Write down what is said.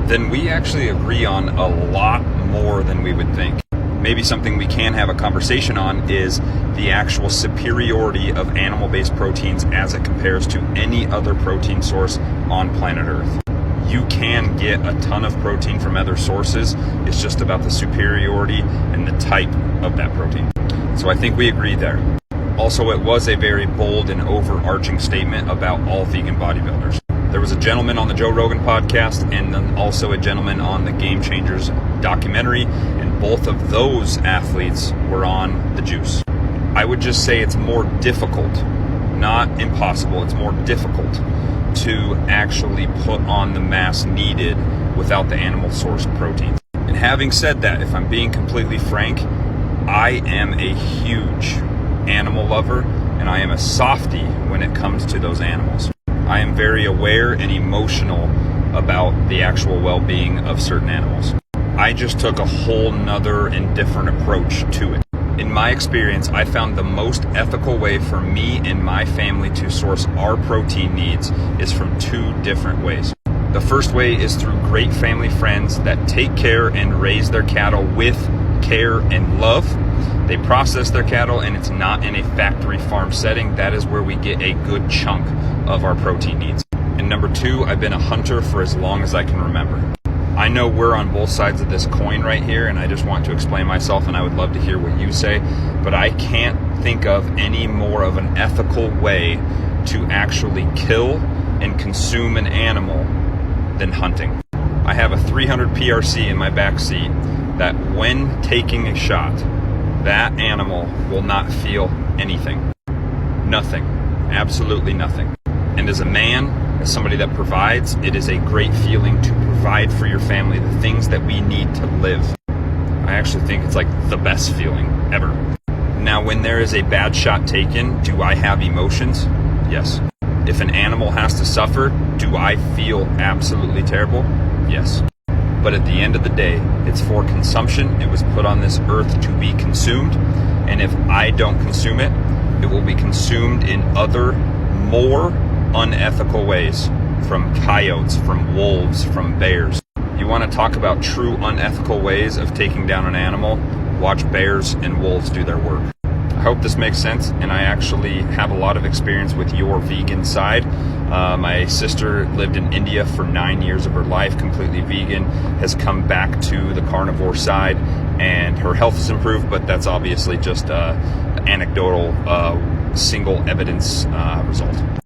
then we actually agree on a lot more than we would think. Maybe something we can have a conversation on is the actual superiority of animal-based proteins as it compares to any other protein source on planet Earth. You can get a ton of protein from other sources. It's just about the superiority and the type of that protein. So I think we agree there. Also, it was a very bold and overarching statement about all vegan bodybuilders. There was a gentleman on the Joe Rogan podcast and then also a gentleman on the Game Changers documentary, and both of those athletes were on the juice. I would just say it's more difficult, not impossible, it's more difficult to actually put on the mass needed without the animal source proteins. And having said that, if I'm being completely frank, I am a huge animal lover and I am a softie when it comes to those animals. I am very aware and emotional about the actual well-being of certain animals. I just took a whole nother and different approach to it. In my experience, I found the most ethical way for me and my family to source our protein needs is from two different ways. The first way is through great family friends that take care and raise their cattle with care and love. They process their cattle and it's not in a factory farm setting. That is where we get a good chunk of our protein needs. And number two, I've been a hunter for as long as I can remember. I know we're on both sides of this coin right here, and I just want to explain myself, and I would love to hear what you say, but I can't think of any more of an ethical way to actually kill and consume an animal than hunting. I have a 300 PRC in my back seat that when taking a shot, that animal will not feel anything. Nothing. Absolutely nothing. And as a man, as somebody that provides, it is a great feeling to provide for your family the things that we need to live. I actually think it's like the best feeling ever. Now, when there is a bad shot taken, do I have emotions? Yes. If an animal has to suffer, do I feel absolutely terrible? Yes. But at the end of the day, it's for consumption. It was put on this earth to be consumed. And if I don't consume it, it will be consumed in other, more unethical ways, from coyotes, from wolves, from bears. You want to talk about true unethical ways of taking down an animal? Watch bears and wolves do their work. I hope this makes sense, and I actually have a lot of experience with your vegan side. My sister lived in India for 9 years of her life, completely vegan, has come back to the carnivore side, and her health has improved, but that's obviously just anecdotal, single evidence result.